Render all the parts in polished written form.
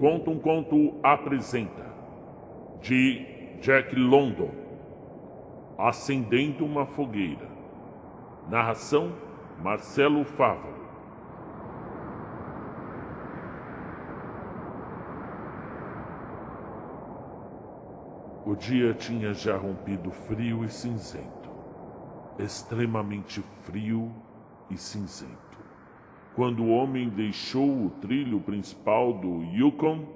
Conta um Conto apresenta, de Jack London, Acendendo uma Fogueira. Narração, Marcelo Fávaro. O dia tinha já rompido frio e cinzento, extremamente frio e cinzento, quando o homem deixou o trilho principal do Yukon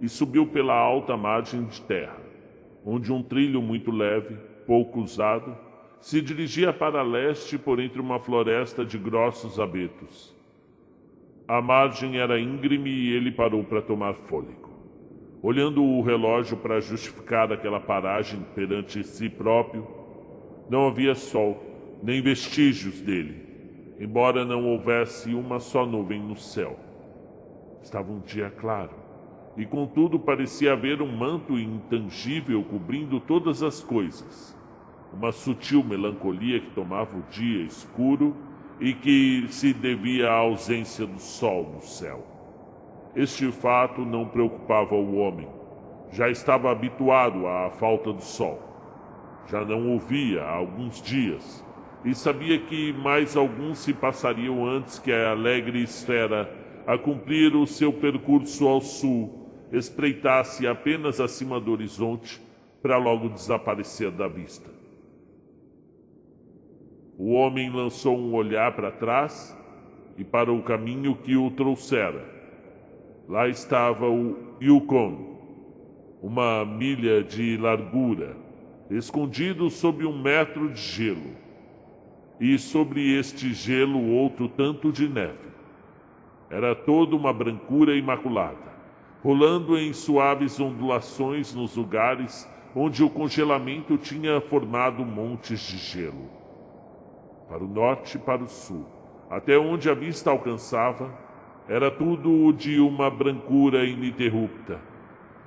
e subiu pela alta margem de terra, onde um trilho muito leve, pouco usado, se dirigia para leste por entre uma floresta de grossos abetos. A margem era íngreme e ele parou para tomar fôlego, olhando o relógio para justificar aquela paragem perante si próprio. Não havia sol, nem vestígios dele, embora não houvesse uma só nuvem no céu. Estava um dia claro, e contudo parecia haver um manto intangível cobrindo todas as coisas, uma sutil melancolia que tomava o dia escuro e que se devia à ausência do sol no céu. Este fato não preocupava o homem. Já estava habituado à falta do sol. Já não o via há alguns dias, e sabia que mais alguns se passariam antes que a alegre esfera, a cumprir o seu percurso ao sul, espreitasse apenas acima do horizonte para logo desaparecer da vista. O homem lançou um olhar para trás e para o caminho que o trouxera. Lá estava o Yukon, 1 milha de largura, escondido sob 1 metro de gelo, e sobre este gelo outro tanto de neve. Era toda uma brancura imaculada, rolando em suaves ondulações nos lugares onde o congelamento tinha formado montes de gelo. Para o norte e para o sul, até onde a vista alcançava, era tudo de uma brancura ininterrupta,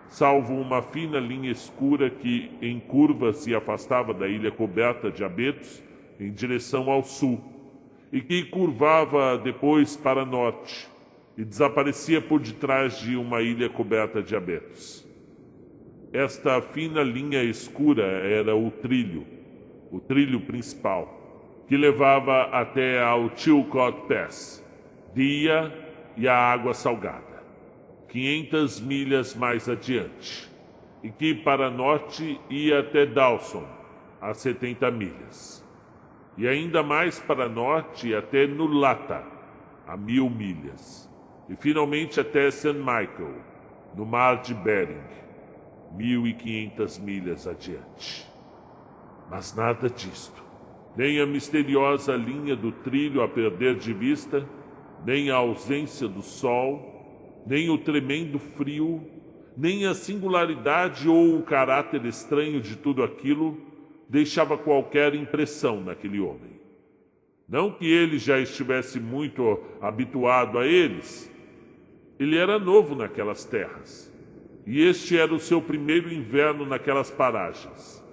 salvo uma fina linha escura que, em curva, se afastava da ilha coberta de abetos em direção ao sul, e que curvava depois para norte e desaparecia por detrás de uma ilha coberta de abetos. Esta fina linha escura era o trilho principal, que levava até ao Chilcot Pass, Dia e a Água Salgada, 500 milhas mais adiante, e que para norte ia até Dawson, a 70 milhas, e ainda mais para norte até Nulata, a 1000 milhas, e finalmente até St. Michael, no Mar de Bering, 1500 milhas adiante. Mas nada disto, nem a misteriosa linha do trilho a perder de vista, nem a ausência do sol, nem o tremendo frio, nem a singularidade ou o caráter estranho de tudo aquilo deixava qualquer impressão naquele homem. Não que ele já estivesse muito habituado a eles. Ele era novo naquelas terras, e este era o seu primeiro inverno naquelas paragens.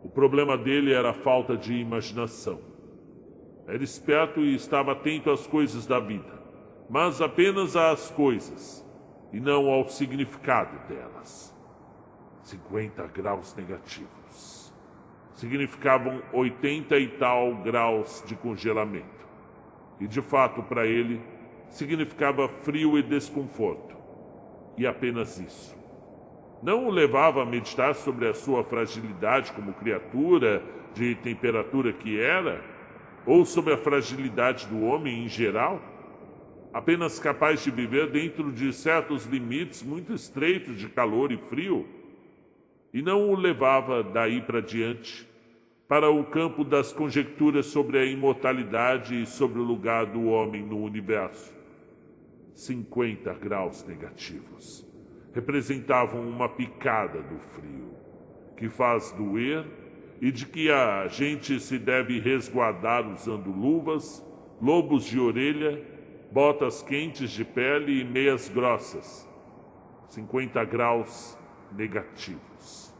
O problema dele era a falta de imaginação. Era esperto e estava atento às coisas da vida, mas apenas às coisas, e não ao significado delas. 50 graus negativos. Significavam 80 e tal graus de congelamento. E de fato, para ele, significava frio e desconforto. E apenas isso. Não o levava a meditar sobre a sua fragilidade como criatura de temperatura que era, ou sobre a fragilidade do homem em geral, apenas capaz de viver dentro de certos limites muito estreitos de calor e frio, e não o levava daí para diante para o campo das conjecturas sobre a imortalidade e sobre o lugar do homem no universo. 50 graus negativos representavam uma picada do frio, que faz doer e de que a gente se deve resguardar usando luvas, lobos de orelha, botas quentes de pele e meias grossas. 50 graus negativos.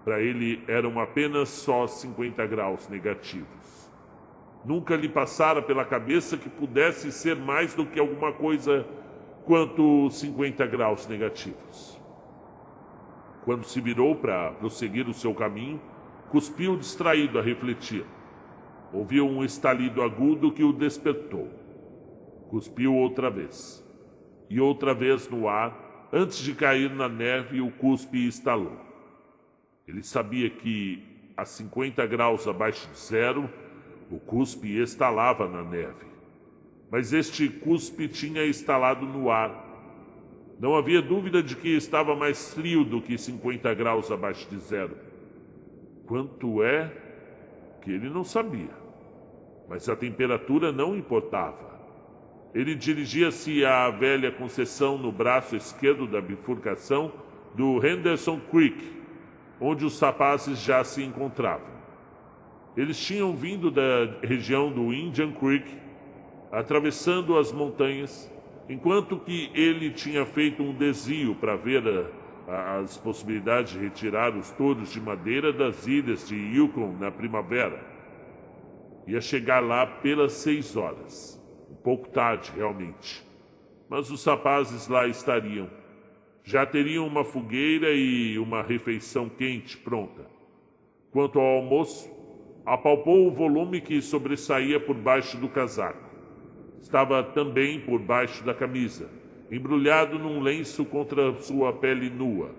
Para ele eram apenas só 50 graus negativos. Nunca lhe passara pela cabeça que pudesse ser mais do que alguma coisa quanto 50 graus negativos. Quando se virou para prosseguir o seu caminho, cuspiu distraído a refletir. Ouviu um estalido agudo que o despertou. Cuspiu outra vez. E outra vez no ar, antes de cair na neve, o cuspe estalou. Ele sabia que, a 50 graus abaixo de zero, o cuspe estalava na neve. Mas este cuspe tinha estalado no ar. Não havia dúvida de que estava mais frio do que 50 graus abaixo de zero. Quanto é que ele não sabia. Mas a temperatura não importava. Ele dirigia-se à velha concessão no braço esquerdo da bifurcação do Henderson Creek, onde os rapazes já se encontravam. Eles tinham vindo da região do Indian Creek, atravessando as montanhas, enquanto que ele tinha feito um desvio para ver as possibilidades de retirar os touros de madeira das ilhas de Yukon na primavera. Ia chegar lá pelas 6 horas. Um pouco tarde, realmente. Mas os rapazes lá estariam. Já teriam uma fogueira e uma refeição quente pronta. Quanto ao almoço, apalpou o volume que sobressaía por baixo do casaco. Estava também por baixo da camisa, embrulhado num lenço contra sua pele nua.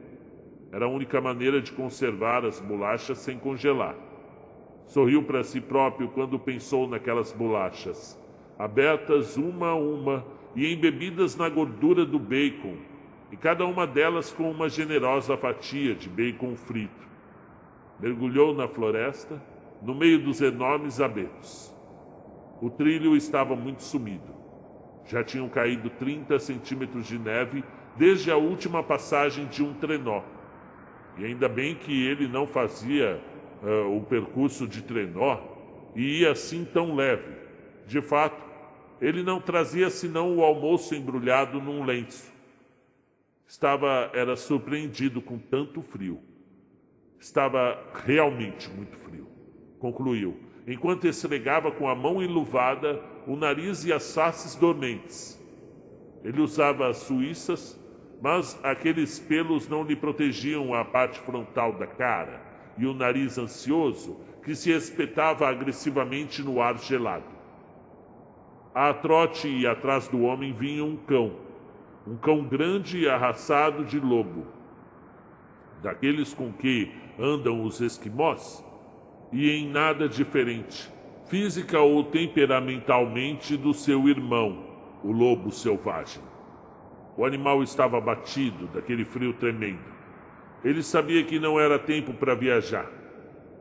Era a única maneira de conservar as bolachas sem congelar. Sorriu para si próprio quando pensou naquelas bolachas, abertas uma a uma e embebidas na gordura do bacon, e cada uma delas com uma generosa fatia de bacon frito. Mergulhou na floresta, no meio dos enormes abetos. O trilho estava muito sumido. Já tinham caído 30 centímetros de neve desde a última passagem de um trenó. E ainda bem que ele não fazia o percurso de trenó e ia assim tão leve. De fato, ele não trazia senão o almoço embrulhado num lenço. Era surpreendido com tanto frio. Estava realmente muito frio, concluiu, enquanto esfregava com a mão enluvada o nariz e as faces dormentes. Ele usava as suíças, mas aqueles pelos não lhe protegiam a parte frontal da cara e o nariz ansioso que se espetava agressivamente no ar gelado. A trote e atrás do homem vinha um cão grande e arraçado de lobo, daqueles com que andam os esquimós, e em nada diferente, física ou temperamentalmente, do seu irmão, o lobo selvagem. O animal estava abatido daquele frio tremendo. Ele sabia que não era tempo para viajar.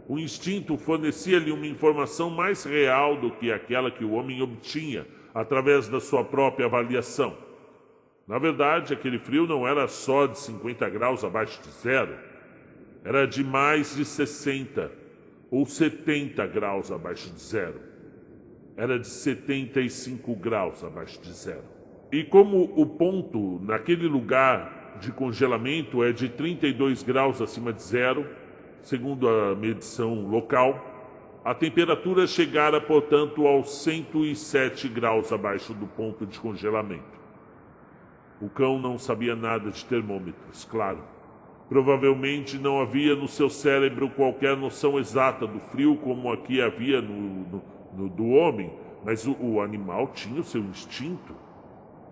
O instinto fornecia-lhe uma informação mais real do que aquela que o homem obtinha através da sua própria avaliação. Na verdade, aquele frio não era só de 50 graus abaixo de zero. Era de mais de 60 ou 70 graus abaixo de zero. Era de 75 graus abaixo de zero. E como o ponto naquele lugar de congelamento é de 32 graus acima de zero, segundo a medição local, a temperatura chegara, portanto, aos 107 graus abaixo do ponto de congelamento. O cão não sabia nada de termômetros, claro. Provavelmente não havia no seu cérebro qualquer noção exata do frio como aqui havia no do homem, mas o animal tinha o seu instinto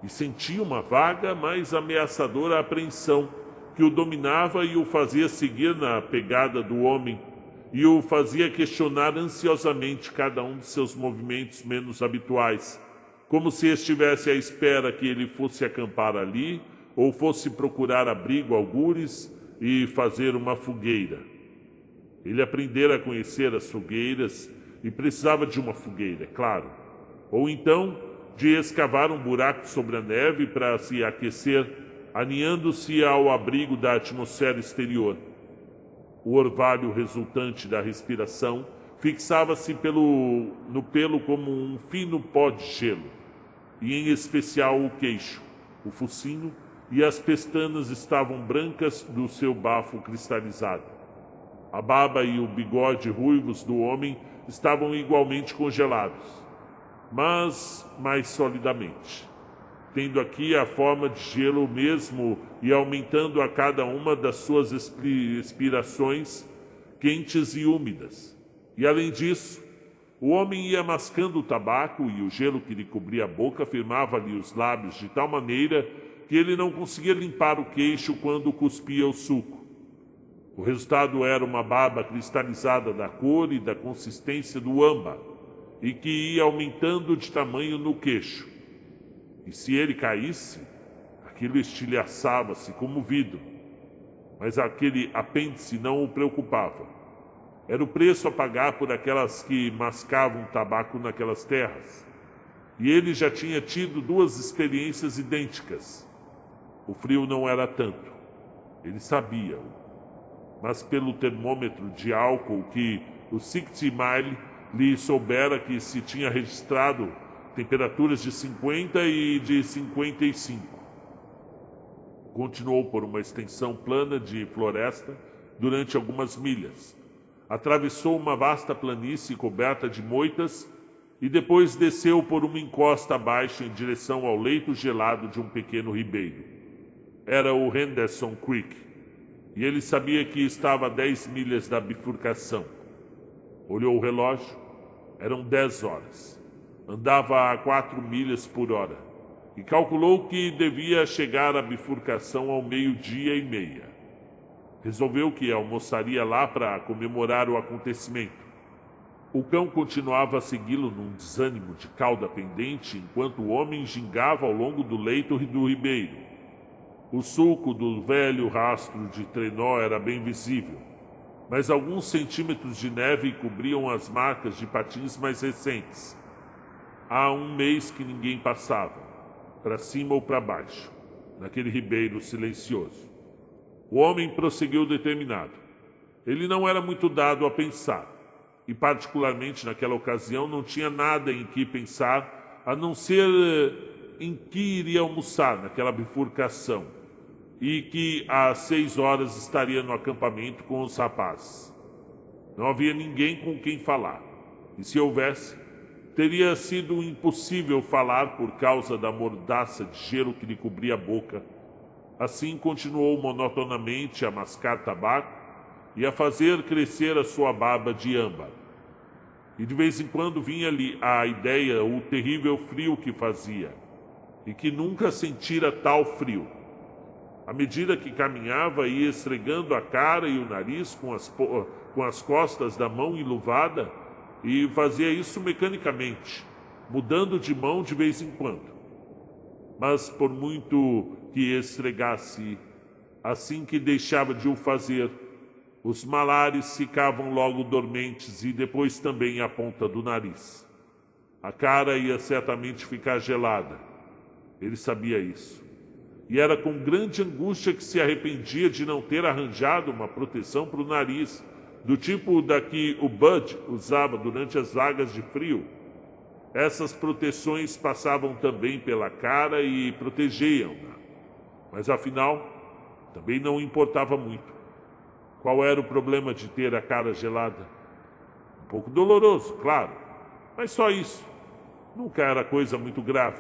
e sentia uma vaga, mas ameaçadora apreensão que o dominava e o fazia seguir na pegada do homem e o fazia questionar ansiosamente cada um de seus movimentos menos habituais, como se estivesse à espera que ele fosse acampar ali ou fosse procurar abrigo algures e fazer uma fogueira. Ele aprendera a conhecer as fogueiras e precisava de uma fogueira, é claro. Ou então de escavar um buraco sobre a neve para se aquecer, aninhando-se ao abrigo da atmosfera exterior. O orvalho resultante da respiração fixava-se no pelo como um fino pó de gelo, e em especial o queixo, o focinho e as pestanas estavam brancas do seu bafo cristalizado. A barba e o bigode ruivos do homem estavam igualmente congelados, mas mais solidamente. tendo aqui a forma de gelo mesmo e aumentando a cada uma das suas expirações quentes e úmidas. E além disso, o homem ia mascando o tabaco e o gelo que lhe cobria a boca firmava-lhe os lábios de tal maneira que ele não conseguia limpar o queixo quando cuspia o suco. O resultado era uma baba cristalizada da cor e da consistência do âmbar e que ia aumentando de tamanho no queixo. E se ele caísse, aquilo estilhaçava-se como vidro. Mas aquele apêndice não o preocupava. Era o preço a pagar por aquelas que mascavam tabaco naquelas terras. E ele já tinha tido 2 experiências idênticas. O frio não era tanto. Ele sabia. Mas pelo termômetro de álcool que o 60 Mile lhe soubera que se tinha registrado temperaturas de 50 e de 55. Continuou por uma extensão plana de floresta durante algumas milhas. Atravessou uma vasta planície coberta de moitas e depois desceu por uma encosta abaixo em direção ao leito gelado de um pequeno ribeiro. Era o Henderson Creek, e ele sabia que estava a 10 milhas da bifurcação. Olhou o relógio. Eram 10 horas. Andava a 4 milhas por hora e calculou que devia chegar à bifurcação ao 12:30. Resolveu que almoçaria lá para comemorar o acontecimento. O cão continuava a segui-lo num desânimo de cauda pendente enquanto o homem gingava ao longo do leito do ribeiro. O sulco do velho rastro de trenó era bem visível, mas alguns centímetros de neve cobriam as marcas de patins mais recentes. Há 1 mês que ninguém passava, para cima ou para baixo, naquele ribeiro silencioso. O homem prosseguiu determinado. Ele não era muito dado a pensar, e particularmente naquela ocasião não tinha nada em que pensar, a não ser em que iria almoçar naquela bifurcação, e que às 6 horas estaria no acampamento com os rapazes. Não havia ninguém com quem falar, e se houvesse, teria sido impossível falar por causa da mordaça de gelo que lhe cobria a boca. Assim continuou monotonamente a mascar tabaco e a fazer crescer a sua barba de âmbar. E de vez em quando vinha-lhe à ideia o terrível frio que fazia, e que nunca sentira tal frio. À medida que caminhava, ia esfregando a cara e o nariz com as costas da mão enluvada, e fazia isso mecanicamente, mudando de mão de vez em quando. Mas por muito que esfregasse, assim que deixava de o fazer, os malares ficavam logo dormentes e depois também a ponta do nariz. A cara ia certamente ficar gelada. Ele sabia isso. E era com grande angústia que se arrependia de não ter arranjado uma proteção para o nariz, do tipo da que o Bud usava durante as vagas de frio. Essas proteções passavam também pela cara e protegiam-na. Mas afinal, também não importava muito. Qual era o problema de ter a cara gelada? Um pouco doloroso, claro, mas só isso. Nunca era coisa muito grave.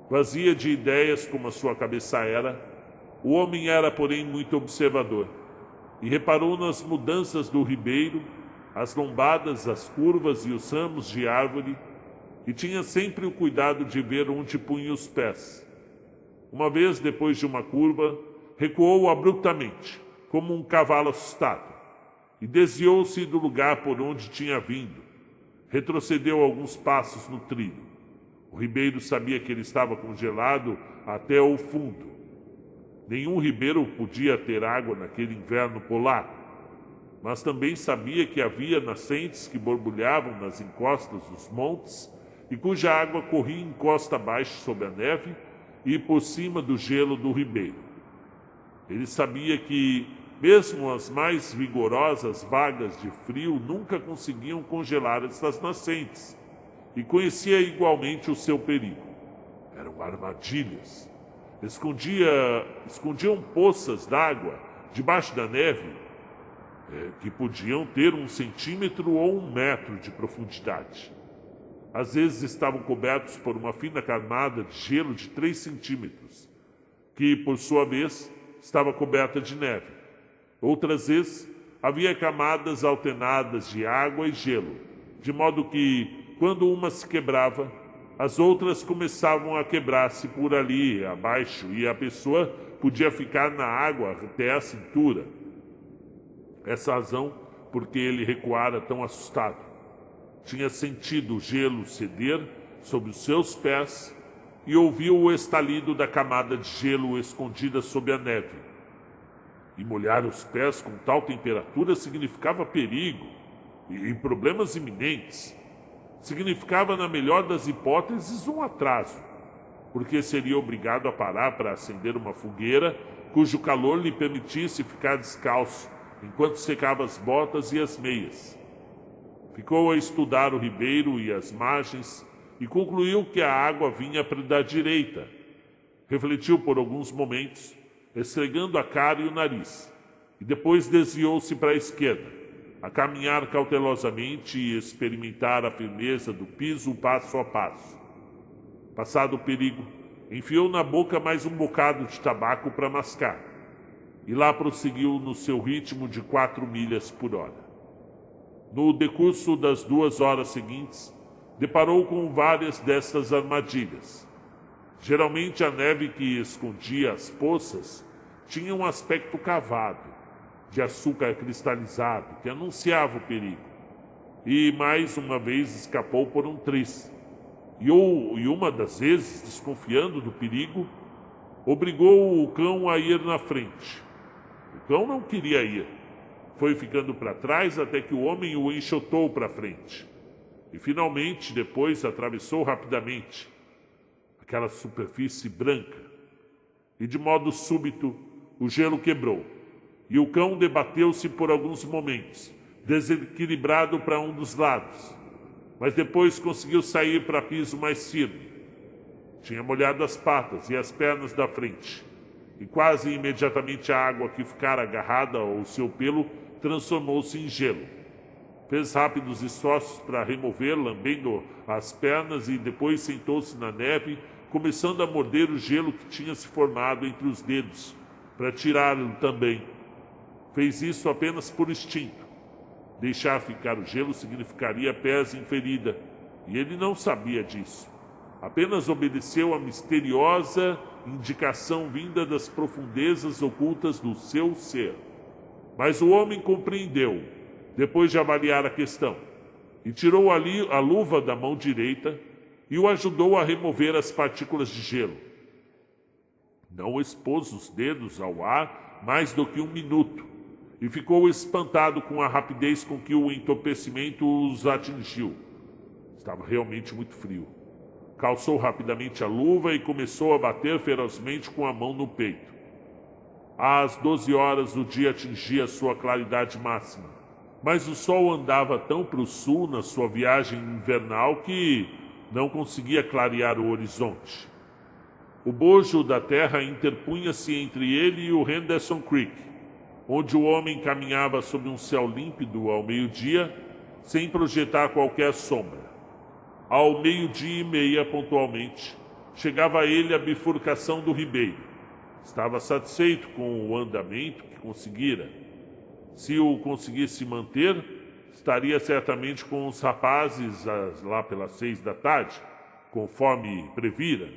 Vazia de ideias como a sua cabeça era, o homem era, porém, muito observador, e reparou nas mudanças do ribeiro, as lombadas, as curvas e os ramos de árvore, e tinha sempre o cuidado de ver onde punha os pés. Uma vez, depois de uma curva, recuou abruptamente, como um cavalo assustado, e desviou-se do lugar por onde tinha vindo. Retrocedeu alguns passos no trilho. O ribeiro sabia que ele estava congelado até o fundo. Nenhum ribeiro podia ter água naquele inverno polar, mas também sabia que havia nascentes que borbulhavam nas encostas dos montes e cuja água corria encosta abaixo sobre a neve e por cima do gelo do ribeiro. Ele sabia que, mesmo as mais vigorosas vagas de frio, nunca conseguiam congelar estas nascentes, e conhecia igualmente o seu perigo. Eram armadilhas. Escondiam poças d'água debaixo da neve que podiam ter 1 centímetro ou 1 metro de profundidade. Às vezes estavam cobertos por uma fina camada de gelo de 3 centímetros, que, por sua vez, estava coberta de neve. Outras vezes, havia camadas alternadas de água e gelo, de modo que, quando uma se quebrava, as outras começavam a quebrar-se por ali abaixo e a pessoa podia ficar na água até a cintura. Essa razão porque ele recuara tão assustado. Tinha sentido o gelo ceder sob os seus pés e ouviu o estalido da camada de gelo escondida sob a neve. E molhar os pés com tal temperatura significava perigo e problemas iminentes. Significava, na melhor das hipóteses, um atraso, porque seria obrigado a parar para acender uma fogueira cujo calor lhe permitisse ficar descalço enquanto secava as botas e as meias. Ficou a estudar o ribeiro e as margens e concluiu que a água vinha da direita. Refletiu por alguns momentos, esfregando a cara e o nariz, e depois desviou-se para a esquerda, a caminhar cautelosamente e experimentar a firmeza do piso passo a passo. Passado o perigo, enfiou na boca mais um bocado de tabaco para mascar, e lá prosseguiu no seu ritmo de 4 milhas por hora. No decurso das 2 horas seguintes, deparou com várias destas armadilhas. Geralmente a neve que escondia as poças tinha um aspecto cavado, de açúcar cristalizado, que anunciava o perigo. E mais uma vez escapou por um triz. E uma das vezes, desconfiando do perigo, obrigou o cão a ir na frente. O cão não queria ir. Foi ficando para trás até que o homem o enxotou para frente. E finalmente, depois, atravessou rapidamente aquela superfície branca. E de modo súbito, o gelo quebrou. E o cão debateu-se por alguns momentos, desequilibrado para um dos lados. Mas depois conseguiu sair para piso mais firme. Tinha molhado as patas e as pernas da frente. E quase imediatamente a água que ficara agarrada ao seu pelo transformou-se em gelo. Fez rápidos esforços para remover, lambendo as pernas, e depois sentou-se na neve, começando a morder o gelo que tinha se formado entre os dedos, para tirá-lo também. Fez isso apenas por instinto. Deixar ficar o gelo significaria pés em ferida, e ele não sabia disso. Apenas obedeceu à misteriosa indicação vinda das profundezas ocultas do seu ser. Mas o homem compreendeu, depois de avaliar a questão, e tirou ali a luva da mão direita e o ajudou a remover as partículas de gelo. Não expôs os dedos ao ar mais do que 1 minuto, e ficou espantado com a rapidez com que o entorpecimento os atingiu. Estava realmente muito frio. Calçou rapidamente a luva e começou a bater ferozmente com a mão no peito. Às 12 horas o dia atingia sua claridade máxima, mas o sol andava tão para o sul na sua viagem invernal que não conseguia clarear o horizonte. O bojo da terra interpunha-se entre ele e o Henderson Creek, onde o homem caminhava sob um céu límpido ao meio-dia, sem projetar qualquer sombra. Ao 12:30, pontualmente, chegava a ele a bifurcação do ribeiro. Estava satisfeito com o andamento que conseguira. Se o conseguisse manter, estaria certamente com os rapazes lá pelas 6 da tarde, conforme previra.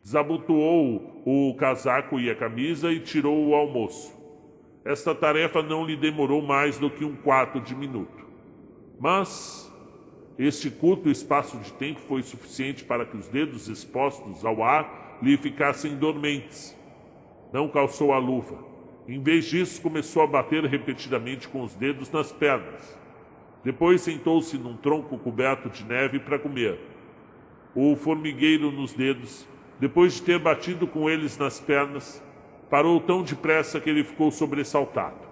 Desabotoou o casaco e a camisa e tirou o almoço. Esta tarefa não lhe demorou mais do que 1/4 de minuto. Mas este curto espaço de tempo foi suficiente para que os dedos expostos ao ar lhe ficassem dormentes. Não calçou a luva. Em vez disso, começou a bater repetidamente com os dedos nas pernas. Depois sentou-se num tronco coberto de neve para comer. O formigueiro nos dedos, depois de ter batido com eles nas pernas, parou tão depressa que ele ficou sobressaltado.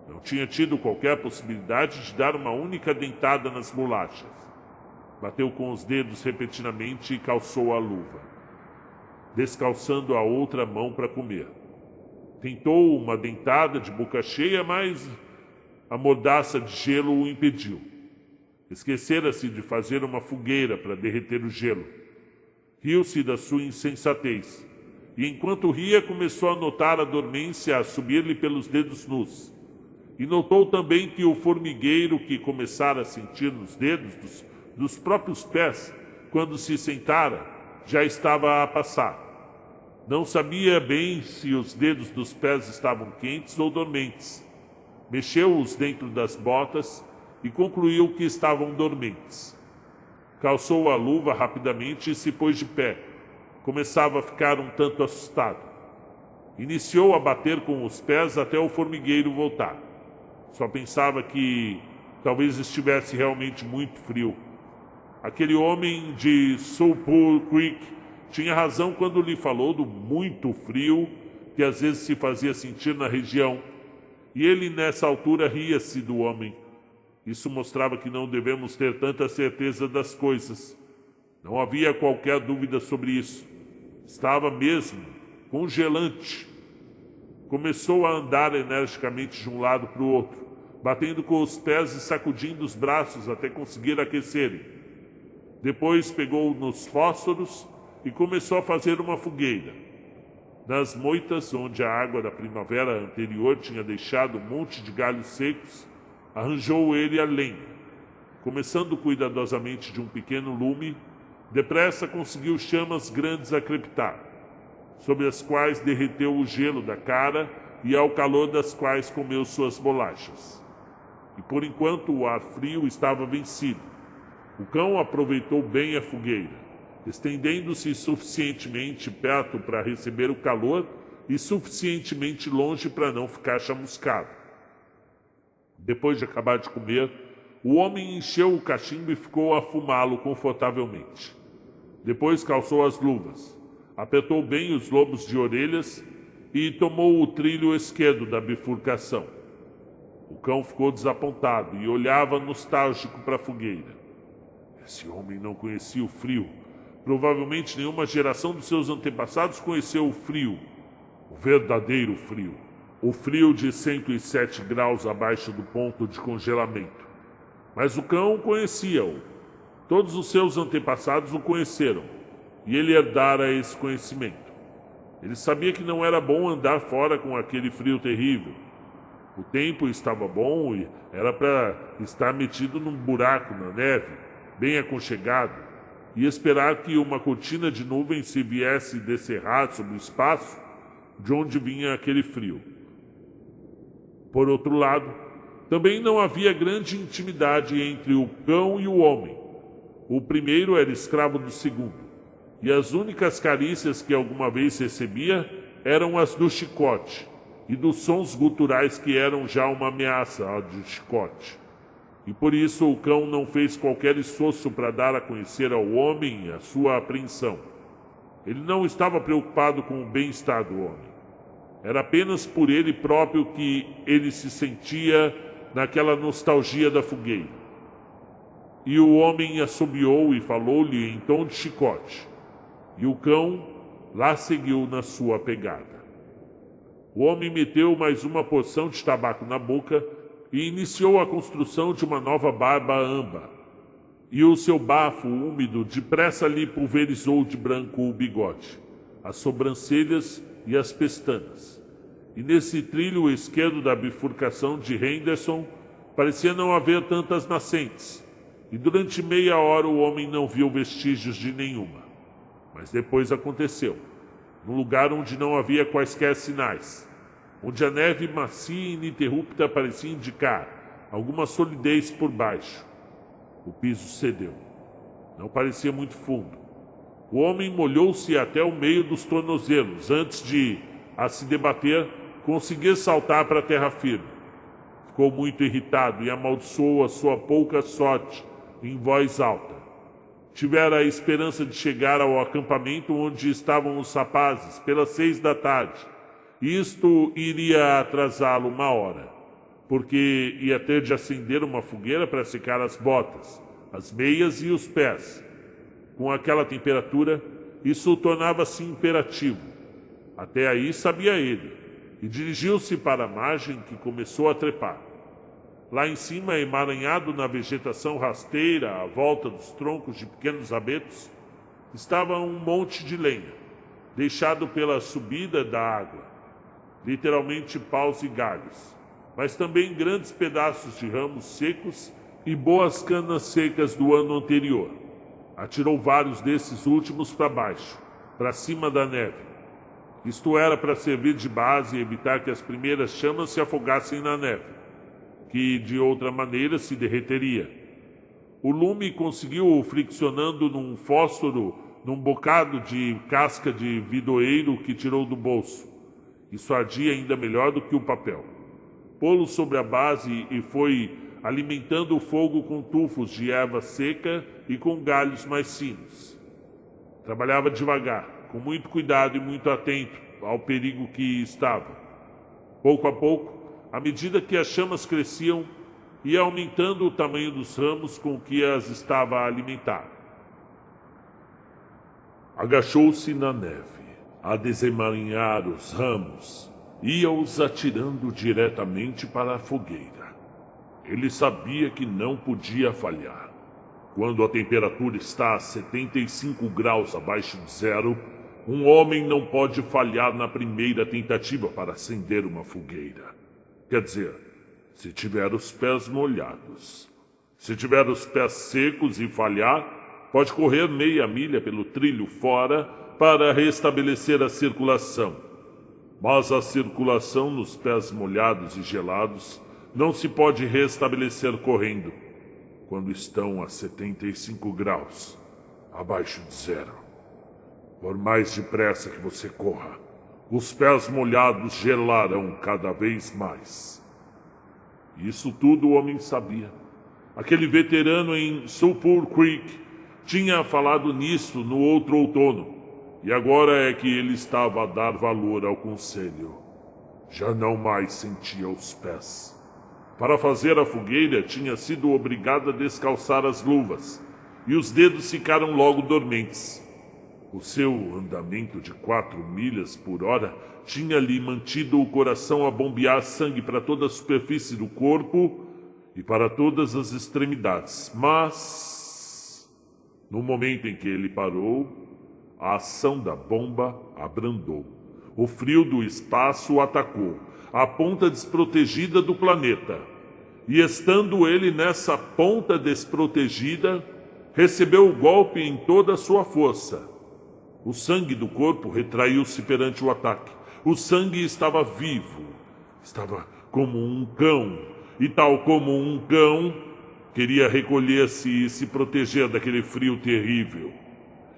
Não tinha tido qualquer possibilidade de dar uma única dentada nas bolachas. Bateu com os dedos repetidamente e calçou a luva, descalçando a outra mão para comer. Tentou uma dentada de boca cheia, mas a mordaça de gelo o impediu. Esquecera-se de fazer uma fogueira para derreter o gelo. Riu-se da sua insensatez, e enquanto ria começou a notar a dormência a subir-lhe pelos dedos nus. E notou também que o formigueiro que começara a sentir nos dedos dos próprios pés, quando se sentara, já estava a passar. Não sabia bem se os dedos dos pés estavam quentes ou dormentes. Mexeu-os dentro das botas e concluiu que estavam dormentes. Calçou a luva rapidamente e se pôs de pé. Começava a ficar um tanto assustado. Iniciou a bater com os pés até o formigueiro voltar. Só pensava que talvez estivesse realmente muito frio. Aquele homem de Sulphur Creek tinha razão quando lhe falou do muito frio que às vezes se fazia sentir na região. E ele, nessa altura, ria-se do homem. Isso mostrava que não devemos ter tanta certeza das coisas. Não havia qualquer dúvida sobre isso. Estava mesmo congelante. Começou a andar energicamente de um lado para o outro, batendo com os pés e sacudindo os braços até conseguir aquecerem. Depois pegou nos fósforos e começou a fazer uma fogueira. Nas moitas, onde a água da primavera anterior tinha deixado um monte de galhos secos, arranjou ele a lenha. Começando cuidadosamente de um pequeno lume, depressa conseguiu chamas grandes a crepitar, sobre as quais derreteu o gelo da cara e ao calor das quais comeu suas bolachas. E por enquanto o ar frio estava vencido. O cão aproveitou bem a fogueira, estendendo-se suficientemente perto para receber o calor e suficientemente longe para não ficar chamuscado. Depois de acabar de comer, o homem encheu o cachimbo e ficou a fumá-lo confortavelmente. Depois calçou as luvas, apertou bem os lobos de orelhas e tomou o trilho esquerdo da bifurcação. O cão ficou desapontado e olhava nostálgico para a fogueira. Esse homem não conhecia o frio. Provavelmente nenhuma geração dos seus antepassados conheceu o frio, o verdadeiro frio. O frio de 107 graus abaixo do ponto de congelamento. Mas o cão conhecia-o. Todos os seus antepassados o conheceram, e ele herdara esse conhecimento. Ele sabia que não era bom andar fora com aquele frio terrível. O tempo estava bom e era para estar metido num buraco na neve, bem aconchegado, e esperar que uma cortina de nuvens se viesse descerrar sobre o espaço de onde vinha aquele frio. Por outro lado, também não havia grande intimidade entre o cão e o homem. O primeiro era escravo do segundo, e as únicas carícias que alguma vez recebia eram as do chicote e dos sons guturais que eram já uma ameaça ao de chicote. E por isso o cão não fez qualquer esforço para dar a conhecer ao homem a sua apreensão. Ele não estava preocupado com o bem-estar do homem. Era apenas por ele próprio que ele se sentia naquela nostalgia da fogueira. E o homem assobiou e falou-lhe em tom de chicote. E o cão lá seguiu na sua pegada. O homem meteu mais uma porção de tabaco na boca e iniciou a construção de uma nova barba âmbar. E o seu bafo úmido depressa lhe pulverizou de branco o bigode, as sobrancelhas e as pestanas. E nesse trilho esquerdo da bifurcação de Henderson parecia não haver tantas nascentes, e durante meia hora o homem não viu vestígios de nenhuma. Mas depois aconteceu, num lugar onde não havia quaisquer sinais, onde a neve macia e ininterrupta parecia indicar alguma solidez por baixo. O piso cedeu. Não parecia muito fundo. O homem molhou-se até o meio dos tornozelos, antes de, a se debater, conseguir saltar para a terra firme. Ficou muito irritado e amaldiçoou a sua pouca sorte em voz alta. Tivera a esperança de chegar ao acampamento onde estavam os rapazes pelas 6 da tarde. E isto iria atrasá-lo uma hora, porque ia ter de acender uma fogueira para secar as botas, as meias e os pés. Com aquela temperatura, isso tornava-se imperativo. Até aí sabia ele, e dirigiu-se para a margem que começou a trepar. Lá em cima, emaranhado na vegetação rasteira, à volta dos troncos de pequenos abetos, estava um monte de lenha, deixado pela subida da água, literalmente paus e galhos, mas também grandes pedaços de ramos secos e boas canas secas do ano anterior. Atirou vários desses últimos para baixo, para cima da neve. Isto era para servir de base e evitar que as primeiras chamas se afogassem na neve, que de outra maneira se derreteria. O lume conseguiu friccionando num fósforo, num bocado de casca de vidoeiro que tirou do bolso. Isso ardia ainda melhor do que o papel. Pô-lo sobre a base e foi alimentando o fogo com tufos de erva seca e com galhos mais finos. Trabalhava devagar, com muito cuidado e muito atento ao perigo que estava. Pouco a pouco, à medida que as chamas cresciam, ia aumentando o tamanho dos ramos com que as estava a alimentar. Agachou-se na neve, a desemaranhar os ramos, ia-os atirando diretamente para a fogueira. Ele sabia que não podia falhar. Quando a temperatura está a 75 graus abaixo de zero, um homem não pode falhar na primeira tentativa para acender uma fogueira. Quer dizer, se tiver os pés molhados. Se tiver os pés secos e falhar, pode correr meia milha pelo trilho fora para restabelecer a circulação. Mas a circulação nos pés molhados e gelados não se pode restabelecer correndo, quando estão a 75 graus, abaixo de zero. Por mais depressa que você corra, os pés molhados gelarão cada vez mais. Isso tudo o homem sabia. Aquele veterano em Sulphur Creek tinha falado nisso no outro outono, e agora é que ele estava a dar valor ao conselho. Já não mais sentia os pés. Para fazer a fogueira, tinha sido obrigado a descalçar as luvas, e os dedos ficaram logo dormentes. O seu andamento de 4 milhas por hora tinha-lhe mantido o coração a bombear sangue para toda a superfície do corpo e para todas as extremidades. Mas, no momento em que ele parou, a ação da bomba abrandou. O frio do espaço o atacou, a ponta desprotegida do planeta. E estando ele nessa ponta desprotegida, recebeu o golpe em toda a sua força. O sangue do corpo retraiu-se perante o ataque. O sangue estava vivo, estava como um cão, e tal como um cão, queria recolher-se e se proteger daquele frio terrível.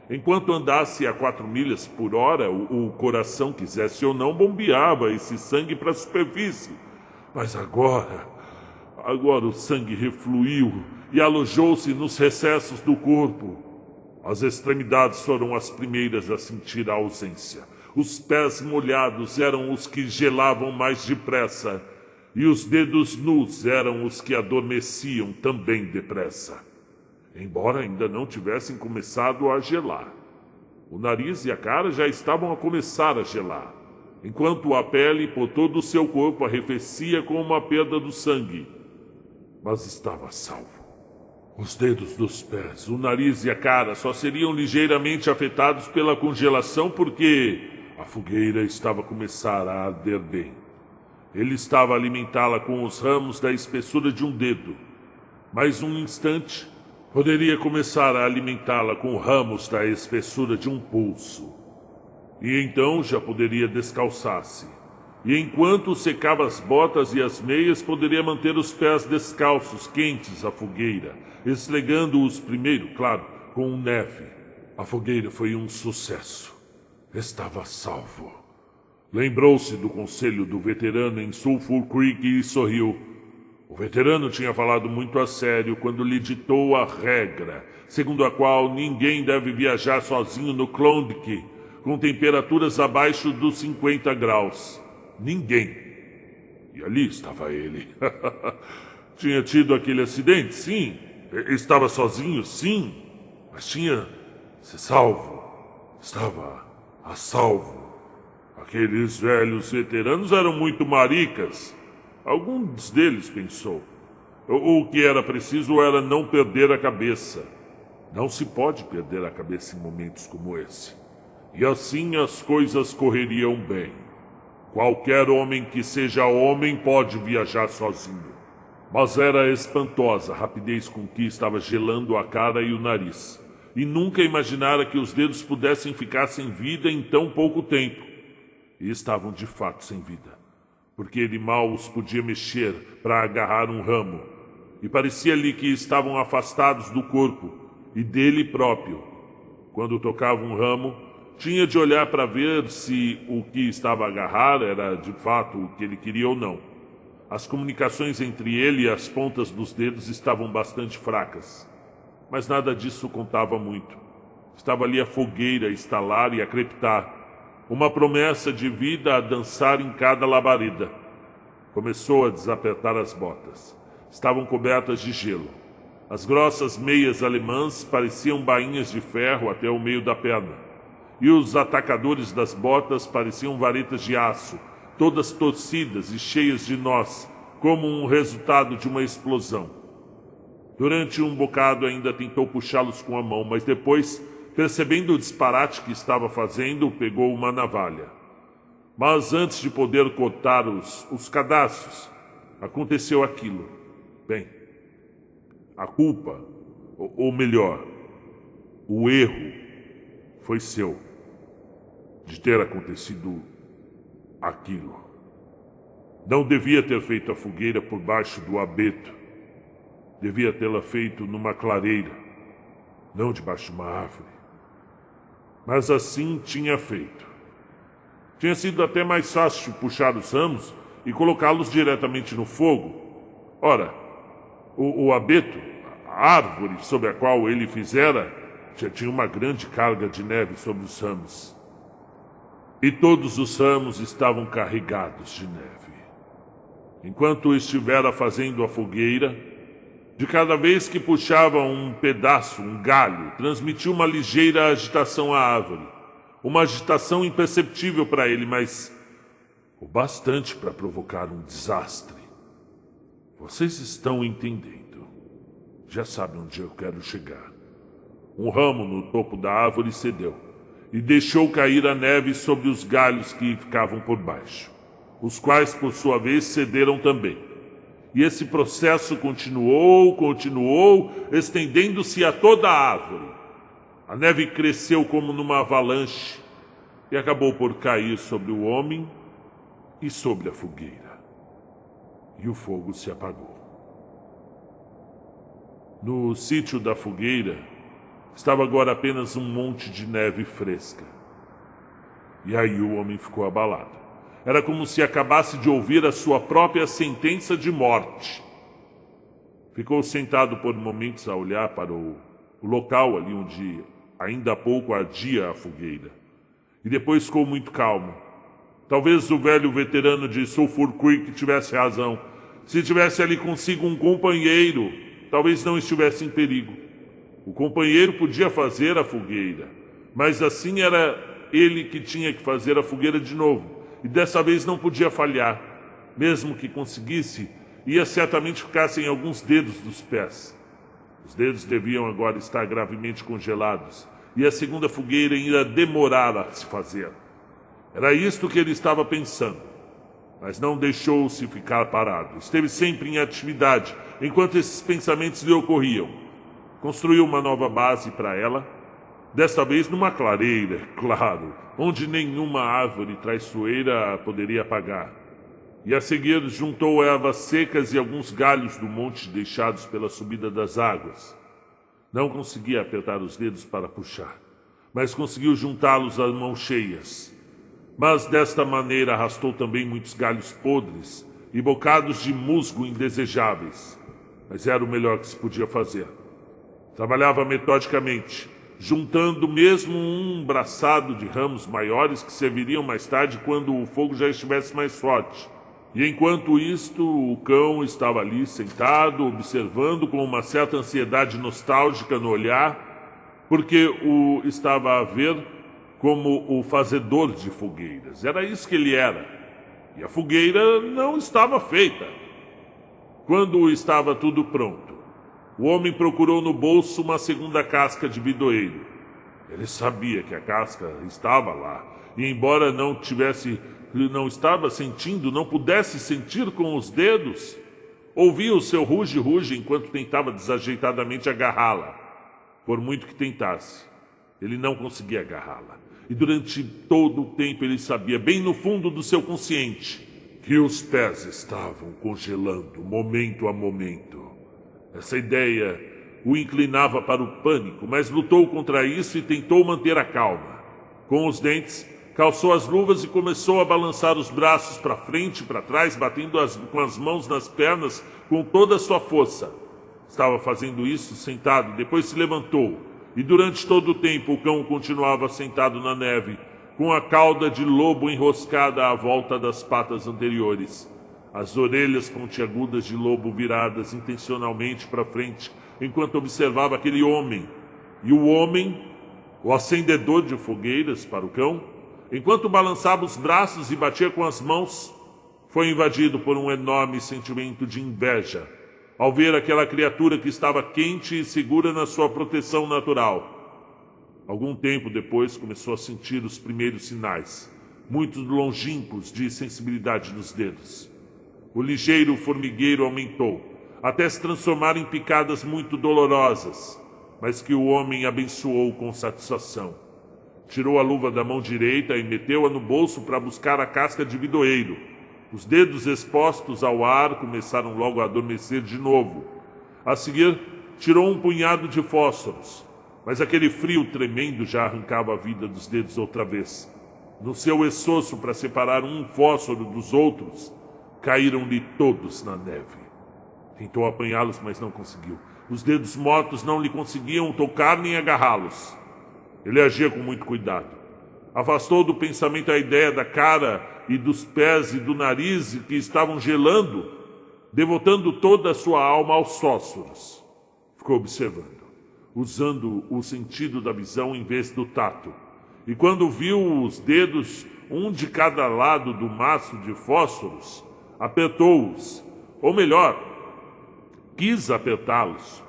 Enquanto andasse a 4 milhas por hora, o coração, quisesse ou não, bombeava esse sangue para a superfície. Mas agora o sangue refluiu e alojou-se nos recessos do corpo. As extremidades foram as primeiras a sentir a ausência. Os pés molhados eram os que gelavam mais depressa, e os dedos nus eram os que adormeciam também depressa, embora ainda não tivessem começado a gelar. O nariz e a cara já estavam a começar a gelar, enquanto a pele por todo o seu corpo arrefecia com uma perda do sangue. Mas estava salvo. Os dedos dos pés, o nariz e a cara só seriam ligeiramente afetados pela congelação porque a fogueira estava a começar a arder bem. Ele estava a alimentá-la com os ramos da espessura de um dedo. Mais um instante, poderia começar a alimentá-la com ramos da espessura de um pulso. E então já poderia descalçar-se. E enquanto secava as botas e as meias, poderia manter os pés descalços, quentes à fogueira, esfregando-os primeiro, claro, com neve. A fogueira foi um sucesso. Estava salvo. Lembrou-se do conselho do veterano em Sulphur Creek e sorriu. O veterano tinha falado muito a sério quando lhe ditou a regra, segundo a qual ninguém deve viajar sozinho no Klondike, com temperaturas abaixo dos 50 graus. Ninguém. E ali estava ele. Tinha tido aquele acidente, sim. Estava sozinho, sim. Mas tinha se salvo. Estava a salvo. Aqueles velhos veteranos eram muito maricas. Alguns deles, pensou. O que era preciso era não perder a cabeça. Não se pode perder a cabeça em momentos como esse. E assim as coisas correriam bem. Qualquer homem que seja homem pode viajar sozinho. Mas era espantosa a rapidez com que estava gelando a cara e o nariz. E nunca imaginara que os dedos pudessem ficar sem vida em tão pouco tempo. E estavam de fato sem vida, porque ele mal os podia mexer para agarrar um ramo. E parecia-lhe que estavam afastados do corpo e dele próprio. Quando tocava um ramo, tinha de olhar para ver se o que estava a agarrar era de fato o que ele queria ou não. As comunicações entre ele e as pontas dos dedos estavam bastante fracas, mas nada disso contava muito. Estava ali a fogueira a estalar e a crepitar, uma promessa de vida a dançar em cada labareda. Começou a desapertar as botas. Estavam cobertas de gelo. As grossas meias alemãs pareciam bainhas de ferro até o meio da perna. E os atacadores das botas pareciam varetas de aço, todas torcidas e cheias de nós, como um resultado de uma explosão. Durante um bocado ainda tentou puxá-los com a mão, mas depois, percebendo o disparate que estava fazendo, pegou uma navalha. Mas antes de poder cortar os cadastros, aconteceu aquilo. Bem, a culpa, ou melhor, o erro, foi seu, de ter acontecido aquilo. Não devia ter feito a fogueira por baixo do abeto. Devia tê-la feito numa clareira, não debaixo de uma árvore. Mas assim tinha feito. Tinha sido até mais fácil puxar os ramos e colocá-los diretamente no fogo. Ora, o abeto, a árvore sobre a qual ele fizera, já tinha uma grande carga de neve sobre os ramos. E todos os ramos estavam carregados de neve. Enquanto estivera fazendo a fogueira, de cada vez que puxava um pedaço, um galho, transmitia uma ligeira agitação à árvore. Uma agitação imperceptível para ele, mas o bastante para provocar um desastre. Vocês estão entendendo. Já sabem onde eu quero chegar. Um ramo no topo da árvore cedeu e deixou cair a neve sobre os galhos que ficavam por baixo, os quais, por sua vez, cederam também. E esse processo continuou, estendendo-se a toda a árvore. A neve cresceu como numa avalanche e acabou por cair sobre o homem e sobre a fogueira. E o fogo se apagou. No sítio da fogueira estava agora apenas um monte de neve fresca. E aí o homem ficou abalado. Era como se acabasse de ouvir a sua própria sentença de morte. Ficou sentado por momentos a olhar para o local ali onde ainda há pouco ardia a fogueira. E depois ficou muito calmo. Talvez o velho veterano de Sulphur Creek tivesse razão. Se tivesse ali consigo um companheiro, talvez não estivesse em perigo. O companheiro podia fazer a fogueira, mas assim era ele que tinha que fazer a fogueira de novo. E dessa vez não podia falhar. Mesmo que conseguisse, ia certamente ficar sem alguns dedos dos pés. Os dedos deviam agora estar gravemente congelados, e a segunda fogueira ainda demorara a se fazer. Era isto que ele estava pensando, mas não deixou-se ficar parado. Esteve sempre em atividade, enquanto esses pensamentos lhe ocorriam. Construiu uma nova base para ela, desta vez numa clareira, claro, onde nenhuma árvore traiçoeira poderia apagar. E a seguir juntou ervas secas e alguns galhos do monte deixados pela subida das águas. Não conseguia apertar os dedos para puxar, mas conseguiu juntá-los às mãos cheias. Mas desta maneira arrastou também muitos galhos podres e bocados de musgo indesejáveis. Mas era o melhor que se podia fazer. Trabalhava metodicamente, juntando mesmo um braçado de ramos maiores que serviriam mais tarde quando o fogo já estivesse mais forte. E enquanto isto, o cão estava ali sentado, observando com uma certa ansiedade nostálgica no olhar, porque o estava a ver como o fazedor de fogueiras. Era isso que ele era. E a fogueira não estava feita. Quando estava tudo pronto, o homem procurou no bolso uma segunda casca de bidoeiro. Ele sabia que a casca estava lá, e embora não pudesse sentir com os dedos, ouvia o seu ruge-ruge enquanto tentava desajeitadamente agarrá-la. Por muito que tentasse, ele não conseguia agarrá-la. E durante todo o tempo ele sabia, bem no fundo do seu consciente, que os pés estavam congelando momento a momento. Essa ideia o inclinava para o pânico, mas lutou contra isso e tentou manter a calma. Com os dentes, calçou as luvas e começou a balançar os braços para frente e para trás, batendo com as mãos nas pernas com toda a sua força. Estava fazendo isso sentado, depois se levantou, e durante todo o tempo o cão continuava sentado na neve, com a cauda de lobo enroscada à volta das patas anteriores, as orelhas pontiagudas de lobo viradas intencionalmente para frente, enquanto observava aquele homem. E o homem, o acendedor de fogueiras para o cão, enquanto balançava os braços e batia com as mãos, foi invadido por um enorme sentimento de inveja ao ver aquela criatura que estava quente e segura na sua proteção natural. Algum tempo depois começou a sentir os primeiros sinais, muito longínquos, de sensibilidade nos dedos. O ligeiro formigueiro aumentou, até se transformar em picadas muito dolorosas, mas que o homem abençoou com satisfação. Tirou a luva da mão direita e meteu-a no bolso para buscar a casca de bidoeiro. Os dedos expostos ao ar começaram logo a adormecer de novo. A seguir, tirou um punhado de fósforos, mas aquele frio tremendo já arrancava a vida dos dedos outra vez. No seu esforço para separar um fósforo dos outros, caíram-lhe todos na neve. Tentou apanhá-los, mas não conseguiu. Os dedos mortos não lhe conseguiam tocar nem agarrá-los. Ele agia com muito cuidado. Afastou do pensamento a ideia da cara e dos pés e do nariz que estavam gelando, devotando toda a sua alma aos fósforos. Ficou observando, usando o sentido da visão em vez do tato. E quando viu os dedos, um de cada lado do maço de fósforos, apertou-os, ou melhor, quis apertá-los,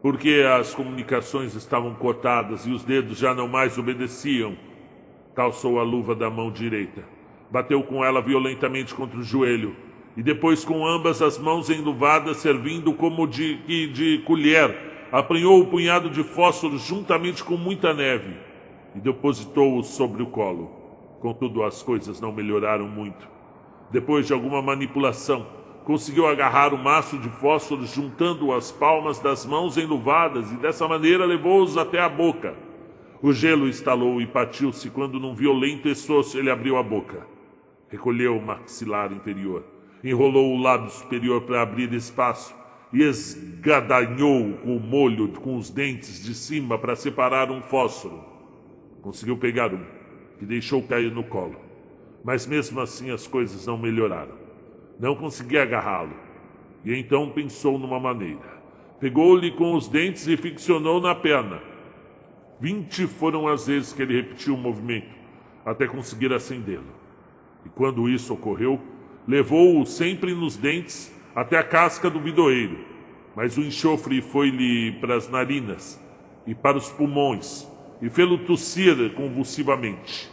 porque as comunicações estavam cortadas e os dedos já não mais obedeciam. Calçou a luva da mão direita, bateu com ela violentamente contra o joelho, e depois com ambas as mãos enluvadas, servindo como de colher, apanhou o punhado de fósforos juntamente com muita neve e depositou-os sobre o colo. Contudo, as coisas não melhoraram muito. Depois de alguma manipulação, conseguiu agarrar o maço de fósforos juntando as palmas das mãos enluvadas e dessa maneira levou-os até a boca. O gelo estalou e partiu-se quando, num violento esforço, ele abriu a boca. Recolheu o maxilar inferior, enrolou o lábio superior para abrir espaço e esgadanhou com o molho com os dentes de cima para separar um fósforo. Conseguiu pegar um, que deixou cair no colo. Mas mesmo assim as coisas não melhoraram. Não conseguia agarrá-lo. E então pensou numa maneira. Pegou-lhe com os dentes e ficcionou na perna. 20 foram as vezes que ele repetiu o movimento, até conseguir acendê-lo. E quando isso ocorreu, levou-o sempre nos dentes até a casca do bidoeiro. Mas o enxofre foi-lhe para as narinas e para os pulmões, e fê-lo tossir convulsivamente.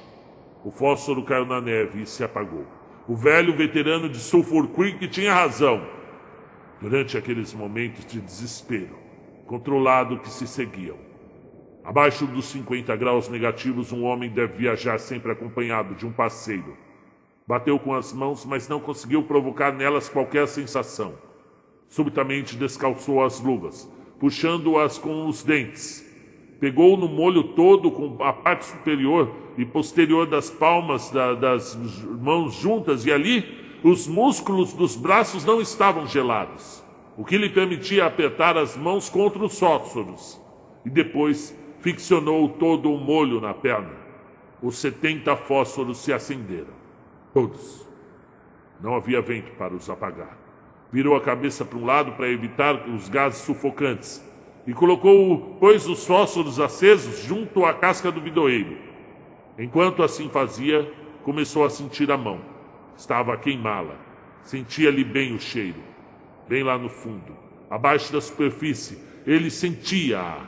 O fósforo caiu na neve e se apagou. O velho veterano de Sulphur Creek tinha razão. Durante aqueles momentos de desespero controlado que se seguiam, abaixo dos 50 graus negativos, um homem deve viajar sempre acompanhado de um parceiro. Bateu com as mãos, mas não conseguiu provocar nelas qualquer sensação. Subitamente descalçou as luvas, puxando-as com os dentes. Pegou no molho todo com a parte superior e posterior das palmas das mãos juntas, e ali os músculos dos braços não estavam gelados, o que lhe permitia apertar as mãos contra os fósforos. E depois ficcionou todo o molho na perna. Os 70 fósforos se acenderam. Todos. Não havia vento para os apagar. Virou a cabeça para um lado para evitar os gases sufocantes e pôs os fósforos acesos junto à casca do bidoeiro. Enquanto assim fazia, começou a sentir a mão. Estava a queimá-la. Sentia-lhe bem o cheiro. bem lá no fundo, abaixo da superfície. Ele sentia-a.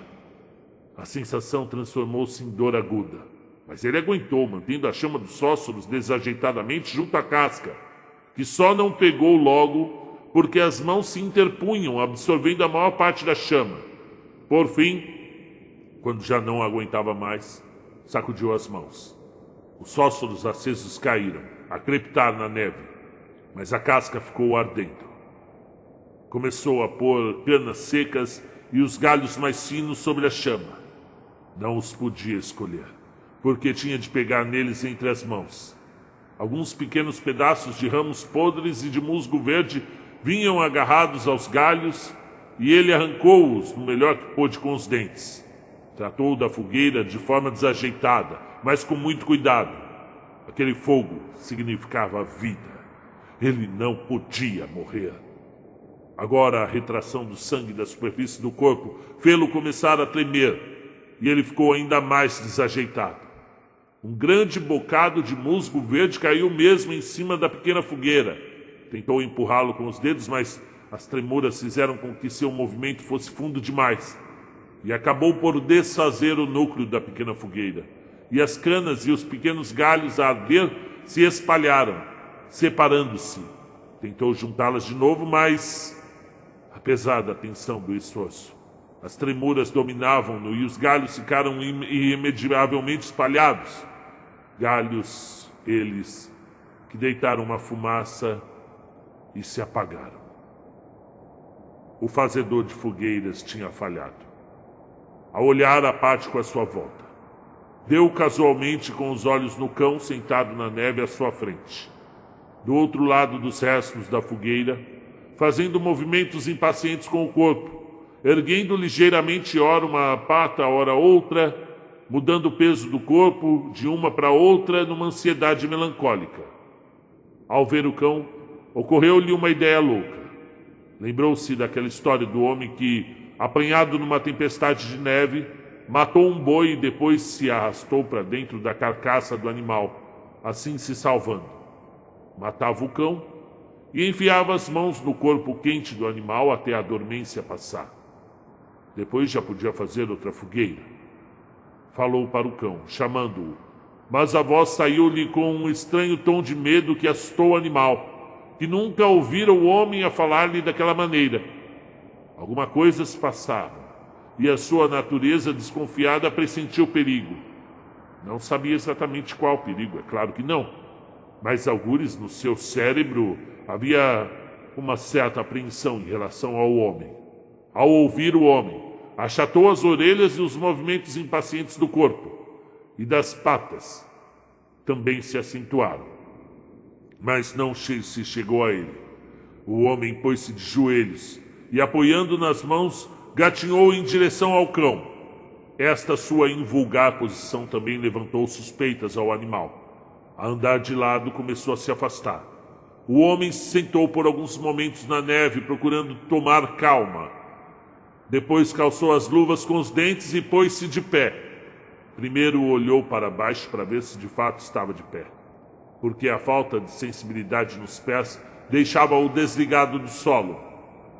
A sensação transformou-se em dor aguda, mas ele aguentou, mantendo a chama dos fósforos desajeitadamente junto à casca, que só não pegou logo porque as mãos se interpunham, absorvendo a maior parte da chama. Por fim, quando já não aguentava mais, sacudiu as mãos. Os fósforos acesos caíram, a crepitar na neve, mas a casca ficou ardendo. Começou a pôr canas secas e os galhos mais finos sobre a chama. Não os podia escolher, porque tinha de pegar neles entre as mãos. Alguns pequenos pedaços de ramos podres e de musgo verde vinham agarrados aos galhos, e ele arrancou-os no melhor que pôde com os dentes. Tratou da fogueira de forma desajeitada, mas com muito cuidado. Aquele fogo significava a vida. Ele não podia morrer. Agora a retração do sangue da superfície do corpo fê-lo começar a tremer, e ele ficou ainda mais desajeitado. Um grande bocado de musgo verde caiu mesmo em cima da pequena fogueira. Tentou empurrá-lo com os dedos, mas as tremuras fizeram com que seu movimento fosse fundo demais, e acabou por desfazer o núcleo da pequena fogueira. E as canas e os pequenos galhos a arder se espalharam, separando-se. Tentou juntá-las de novo, mas, apesar da tensão do esforço, as tremuras dominavam-no e os galhos ficaram irremediavelmente espalhados. Galhos, eles, que deitaram uma fumaça e se apagaram. O fazedor de fogueiras tinha falhado. Ao olhar a parte à sua volta, deu casualmente com os olhos no cão sentado na neve à sua frente. Do outro lado dos restos da fogueira, fazendo movimentos impacientes com o corpo, erguendo ligeiramente ora uma pata, ora outra, mudando o peso do corpo de uma para outra numa ansiedade melancólica. Ao ver o cão, ocorreu-lhe uma ideia louca. Lembrou-se daquela história do homem que, apanhado numa tempestade de neve, matou um boi e depois se arrastou para dentro da carcaça do animal, assim se salvando. Matava o cão e enfiava as mãos no corpo quente do animal até a dormência passar. Depois já podia fazer outra fogueira. Falou para o cão, chamando-o, mas a voz saiu-lhe com um estranho tom de medo que assustou o animal, que nunca ouvira o homem a falar-lhe daquela maneira. Alguma coisa se passava, e a sua natureza desconfiada pressentiu perigo. Não sabia exatamente qual perigo, é claro que não, mas algures no seu cérebro havia uma certa apreensão em relação ao homem. Ao ouvir o homem, achatou as orelhas e os movimentos impacientes do corpo, e das patas também se acentuaram. Mas não se chegou a ele. O homem pôs-se de joelhos e, apoiando nas mãos, gatinhou em direção ao cão. Esta sua invulgar posição também levantou suspeitas ao animal. A andar de lado, começou a se afastar. O homem se sentou por alguns momentos na neve, procurando tomar calma. Depois calçou as luvas com os dentes e pôs-se de pé. Primeiro olhou para baixo para ver se de fato estava de pé, porque a falta de sensibilidade nos pés deixava-o desligado do solo.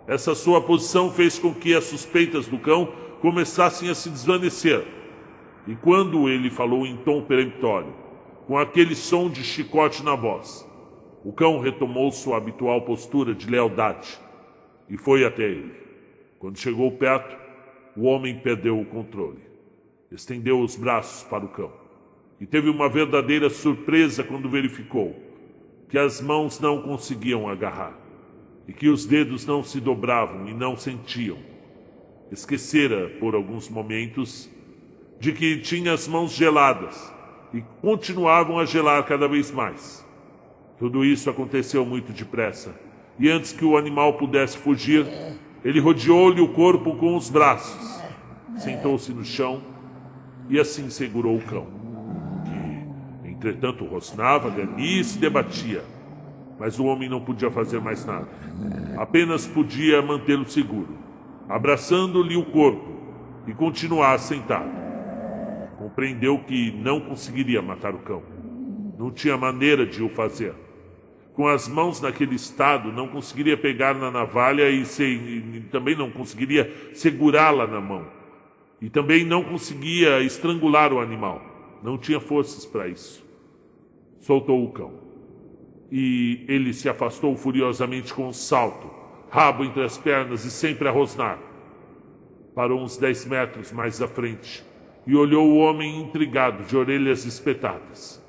Essa sua posição fez com que as suspeitas do cão começassem a se desvanecer. E quando ele falou em tom peremptório, com aquele som de chicote na voz, o cão retomou sua habitual postura de lealdade e foi até ele. Quando chegou perto, o homem perdeu o controle. Estendeu os braços para o cão e teve uma verdadeira surpresa quando verificou que as mãos não conseguiam agarrar e que os dedos não se dobravam e não sentiam. Esquecera, por alguns momentos, de que tinha as mãos geladas e continuavam a gelar cada vez mais. Tudo isso aconteceu muito depressa, e antes que o animal pudesse fugir, ele rodeou-lhe o corpo com os braços, sentou-se no chão e assim segurou o cão, que, entretanto, rosnava, ganhia e se debatia. Mas o homem não podia fazer mais nada. Apenas podia mantê-lo seguro, abraçando-lhe o corpo e continuar sentado. Compreendeu que não conseguiria matar o cão. Não tinha maneira de o fazer. com as mãos naquele estado, não conseguiria pegar na navalha e também não conseguiria segurá-la na mão. E também não conseguia estrangular o animal. Não tinha forças para isso. Soltou o cão. E ele se afastou furiosamente com um salto, rabo entre as pernas e sempre a rosnar. Parou uns 10 metros mais à frente e olhou o homem intrigado, de orelhas espetadas.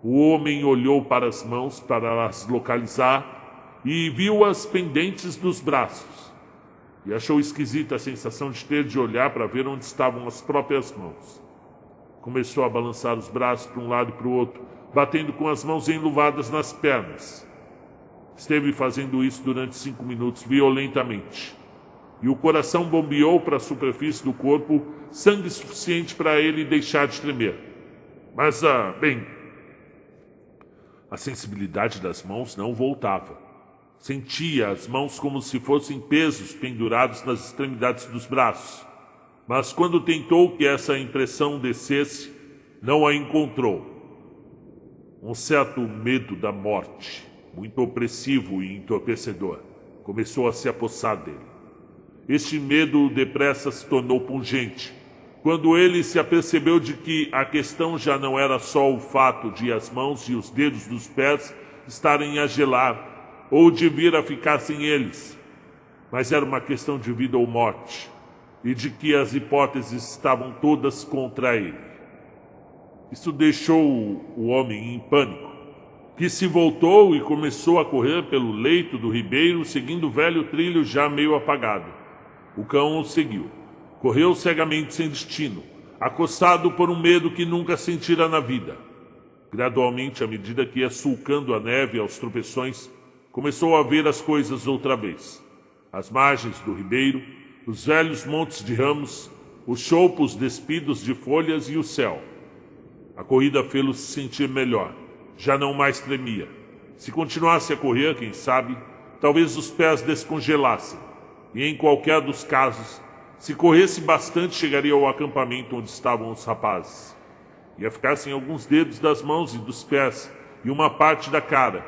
O homem olhou para as mãos para as localizar e viu as pendentes dos braços. E achou esquisita a sensação de ter de olhar para ver onde estavam as próprias mãos. Começou a balançar os braços para um lado e para o outro, batendo com as mãos enluvadas nas pernas. Esteve fazendo isso durante 5 minutos, violentamente. E o coração bombeou para a superfície do corpo sangue suficiente para ele deixar de tremer. Mas, a sensibilidade das mãos não voltava. Sentia as mãos como se fossem pesos pendurados nas extremidades dos braços. Mas quando tentou que essa impressão descesse, não a encontrou. Um certo medo da morte, muito opressivo e entorpecedor, começou a se apossar dele. Este medo depressa se tornou pungente, quando ele se apercebeu de que a questão já não era só o fato de as mãos e os dedos dos pés estarem a gelar, ou de vir a ficar sem eles, mas era uma questão de vida ou morte, e de que as hipóteses estavam todas contra ele. Isso deixou o homem em pânico, que se voltou e começou a correr pelo leito do ribeiro, seguindo o velho trilho já meio apagado. O cão o seguiu. Correu cegamente sem destino, acossado por um medo que nunca sentira na vida. Gradualmente, à medida que ia sulcando a neve aos tropeções, começou a ver as coisas outra vez. As margens do ribeiro, os velhos montes de ramos, os choupos despidos de folhas e o céu. A corrida fê-lo se sentir melhor. Já não mais tremia. Se continuasse a correr, quem sabe, talvez os pés descongelassem. E em qualquer dos casos, se corresse bastante, chegaria ao acampamento onde estavam os rapazes. Ia ficar sem alguns dedos das mãos e dos pés e uma parte da cara.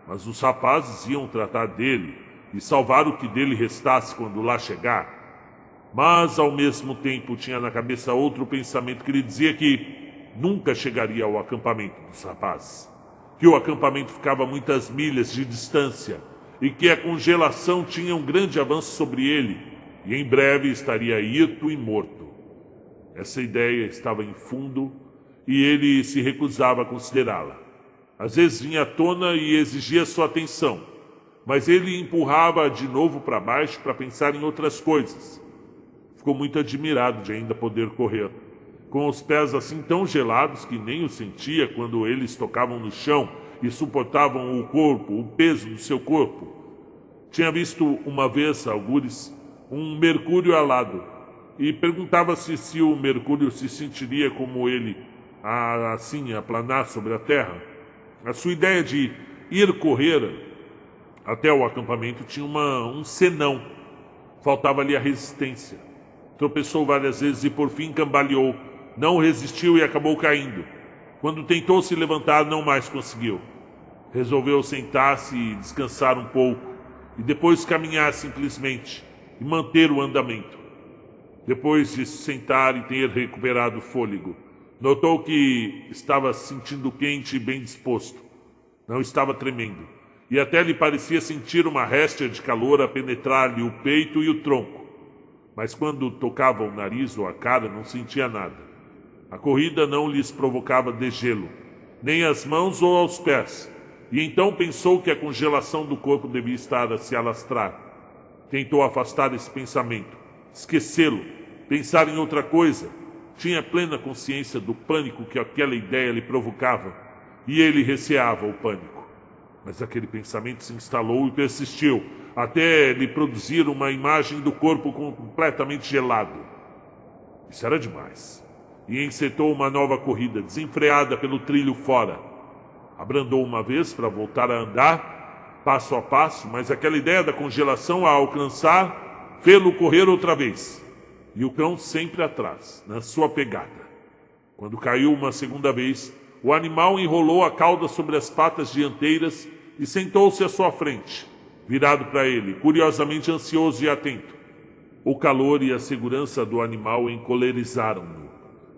Mas os rapazes iam tratar dele e salvar o que dele restasse quando lá chegar. Mas, ao mesmo tempo, tinha na cabeça outro pensamento que lhe dizia que nunca chegaria ao acampamento dos rapazes. Que o acampamento ficava a muitas milhas de distância e que a congelação tinha um grande avanço sobre ele e em breve estaria hirto e morto. Essa ideia estava em fundo e ele se recusava a considerá-la. Às vezes vinha à tona e exigia sua atenção, mas ele empurrava-a de novo para baixo para pensar em outras coisas. Ficou muito admirado de ainda poder correr, com os pés assim tão gelados que nem o sentia quando eles tocavam no chão e suportavam o corpo, o peso do seu corpo. Tinha visto uma vez, algures, um mercúrio alado, e perguntava-se se o mercúrio se sentiria como ele, assim, a planar sobre a terra. A sua ideia de ir correr até o acampamento tinha um senão. Faltava-lhe a resistência. Tropeçou várias vezes e por fim cambaleou. Não resistiu e acabou caindo. Quando tentou se levantar, não mais conseguiu. Resolveu sentar-se e descansar um pouco, e depois caminhar simplesmente e manter o andamento. Depois de se sentar e ter recuperado o fôlego, notou que estava se sentindo quente e bem disposto. Não estava tremendo, e até lhe parecia sentir uma réstia de calor a penetrar-lhe o peito e o tronco. Mas quando tocava o nariz ou a cara, não sentia nada. A corrida não lhes provocava degelo, nem às mãos ou aos pés, e então pensou que a congelação do corpo devia estar a se alastrar. Tentou afastar esse pensamento, esquecê-lo, pensar em outra coisa. Tinha plena consciência do pânico que aquela ideia lhe provocava, e ele receava o pânico. Mas aquele pensamento se instalou e persistiu, até lhe produzir uma imagem do corpo completamente gelado. Isso era demais. E encetou uma nova corrida, desenfreada pelo trilho fora. Abrandou uma vez para voltar a andar, passo a passo, mas aquela ideia da congelação a alcançar, fê-lo correr outra vez. E o cão sempre atrás, na sua pegada. Quando caiu uma segunda vez, o animal enrolou a cauda sobre as patas dianteiras e sentou-se à sua frente, virado para ele, curiosamente ansioso e atento. O calor e a segurança do animal encolerizaram-no,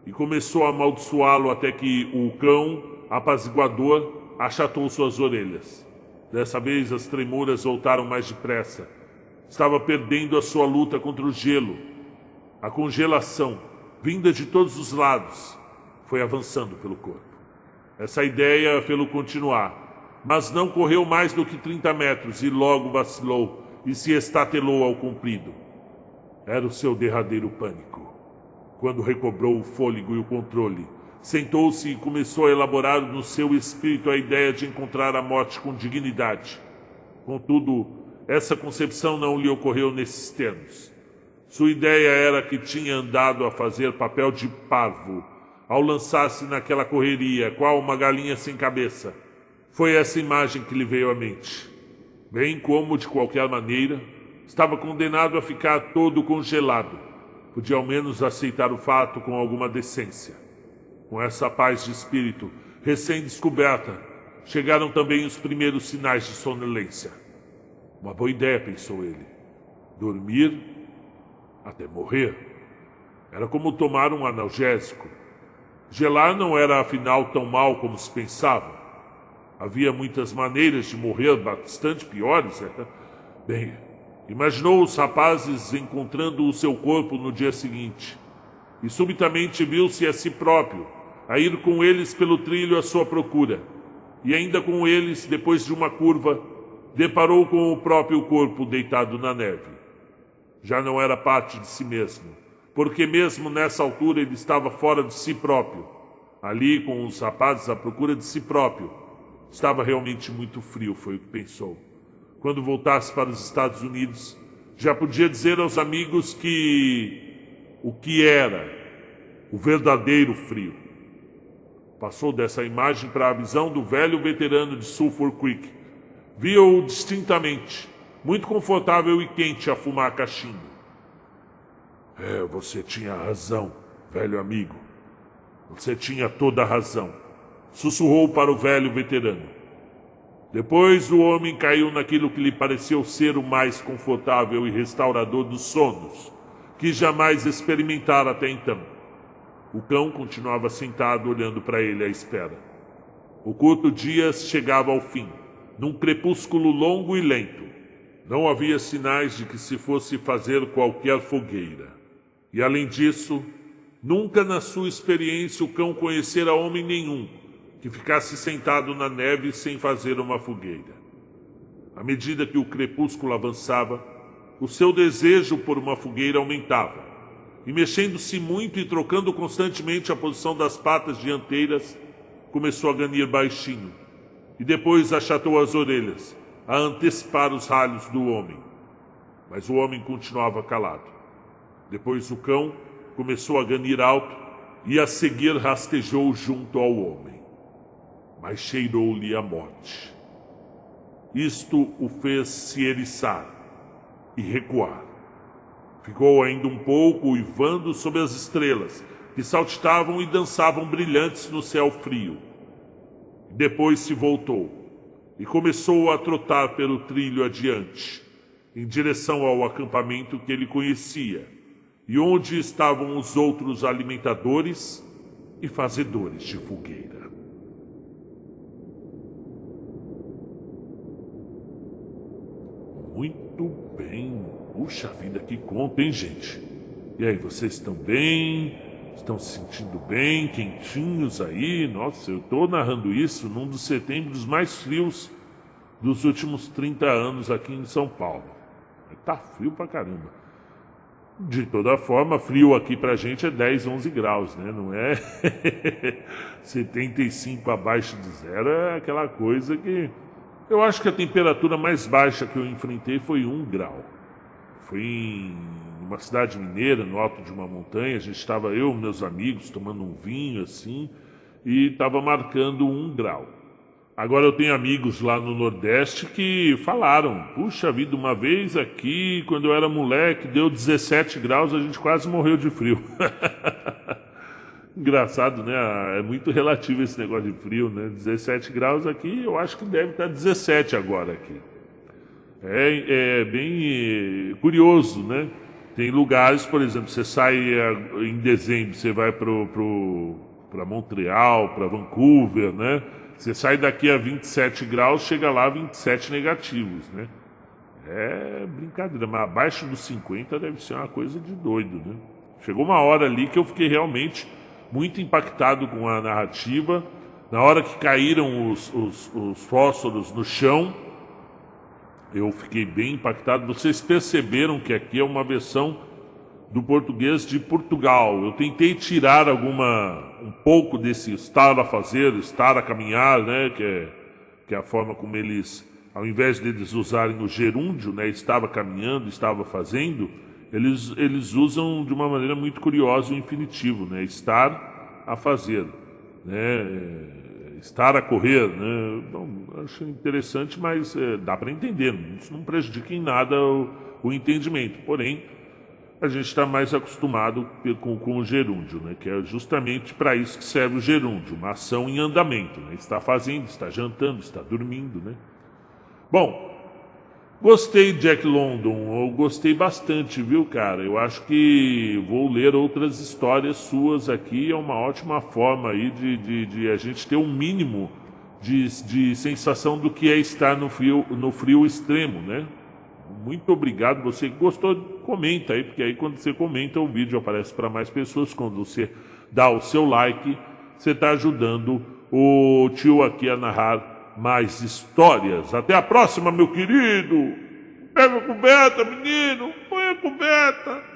e começou a amaldiçoá-lo até que o cão, apaziguador, achatou suas orelhas. Dessa vez as tremuras voltaram mais depressa. Estava perdendo a sua luta contra o gelo. A congelação, vinda de todos os lados, foi avançando pelo corpo. Essa ideia fê-lo continuar, mas não correu mais do que 30 metros e logo vacilou e se estatelou ao comprido. Era o seu derradeiro pânico. Quando recobrou o fôlego e o controle, sentou-se e começou a elaborar no seu espírito a ideia de encontrar a morte com dignidade. Contudo, essa concepção não lhe ocorreu nesses termos. Sua ideia era que tinha andado a fazer papel de parvo ao lançar-se naquela correria, qual uma galinha sem cabeça. Foi essa imagem que lhe veio à mente. Bem como, de qualquer maneira, estava condenado a ficar todo congelado. Podia ao menos aceitar o fato com alguma decência. Com essa paz de espírito recém-descoberta, chegaram também os primeiros sinais de sonolência. Uma boa ideia, pensou ele. Dormir até morrer. Era como tomar um analgésico. Gelar não era, afinal, tão mal como se pensava. Havia muitas maneiras de morrer bastante piores. Bem, imaginou os rapazes encontrando o seu corpo no dia seguinte. E subitamente viu-se a si próprio, a ir com eles pelo trilho à sua procura. E ainda com eles, depois de uma curva, deparou com o próprio corpo deitado na neve. Já não era parte de si mesmo, porque mesmo nessa altura ele estava fora de si próprio. Ali, com os rapazes à procura de si próprio. Estava realmente muito frio, foi o que pensou. Quando voltasse para os Estados Unidos, já podia dizer aos amigos o que era o verdadeiro frio. Passou dessa imagem para a visão do velho veterano de Sulphur Creek. Via-o distintamente, muito confortável e quente a fumar cachimbo. Você tinha razão, velho amigo. Você tinha toda a razão, sussurrou para o velho veterano. Depois o homem caiu naquilo que lhe pareceu ser o mais confortável e restaurador dos sonos, que jamais experimentara até então. O cão continuava sentado olhando para ele à espera. O curto dia chegava ao fim, num crepúsculo longo e lento. Não havia sinais de que se fosse fazer qualquer fogueira. E além disso, nunca na sua experiência o cão conhecera homem nenhum que ficasse sentado na neve sem fazer uma fogueira. À medida que o crepúsculo avançava, o seu desejo por uma fogueira aumentava, e mexendo-se muito e trocando constantemente a posição das patas dianteiras, começou a ganir baixinho, e depois achatou as orelhas, a antecipar os ralhos do homem. Mas o homem continuava calado. Depois o cão começou a ganir alto e a seguir rastejou junto ao homem. Mas cheirou-lhe a morte. Isto o fez se eriçar e recuar. Ficou ainda um pouco uivando sob as estrelas, que saltitavam e dançavam brilhantes no céu frio. Depois se voltou e começou a trotar pelo trilho adiante, em direção ao acampamento que ele conhecia, e onde estavam os outros alimentadores e fazedores de fogueira. Muito bem. Puxa vida, que conta, hein, gente? E aí, vocês estão bem? Estão se sentindo bem, quentinhos aí? Nossa, eu estou narrando isso num dos setembros mais frios dos últimos 30 anos aqui em São Paulo. Tá frio pra caramba. De toda forma, frio aqui pra gente é 10, 11 graus, né? Não é 75 abaixo de zero, é aquela coisa que... Eu acho que a temperatura mais baixa que eu enfrentei foi 1 grau. Foi em uma cidade mineira, no alto de uma montanha. A gente estava, eu e meus amigos, tomando um vinho assim, e estava marcando 1 grau. Agora eu tenho amigos lá no Nordeste que falaram, puxa vida, uma vez aqui, quando eu era moleque, deu 17 graus, a gente quase morreu de frio. Engraçado, né? É muito relativo esse negócio de frio, né? 17 graus aqui, eu acho que deve estar 17 agora aqui. É bem curioso, né? Tem lugares, por exemplo, você sai em dezembro, você vai para Montreal, para Vancouver, né? Você sai daqui a 27 graus, chega lá a 27 negativos, né? É brincadeira, mas abaixo dos 50 deve ser uma coisa de doido, né? Chegou uma hora ali que eu fiquei realmente muito impactado com a narrativa. Na hora que caíram os fósforos no chão, eu fiquei bem impactado. Vocês perceberam que aqui é uma versão do português de Portugal. Eu tentei tirar um pouco desse estar a fazer, estar a caminhar, né? Que é a forma como eles, ao invés de eles usarem o gerúndio, né? Estava caminhando, estava fazendo, eles usam de uma maneira muito curiosa o infinitivo, né? Estar a fazer, né? Estar a correr, né? Bom, acho interessante, mas dá para entender. Isso não prejudica em nada o entendimento. Porém, a gente está mais acostumado com o gerúndio, né? Que é justamente para isso que serve o gerúndio, uma ação em andamento, né? Está fazendo, está jantando, está dormindo, né? Bom, gostei de Jack London, eu gostei bastante, viu, cara? Eu acho que vou ler outras histórias suas aqui, é uma ótima forma aí de a gente ter um mínimo de sensação do que é estar no frio extremo, né? Muito obrigado, você que gostou, comenta aí, porque aí quando você comenta o vídeo aparece para mais pessoas, quando você dá o seu like, você está ajudando o tio aqui a narrar mais histórias. Até a próxima, meu querido! Pega a coberta, menino! Põe a coberta!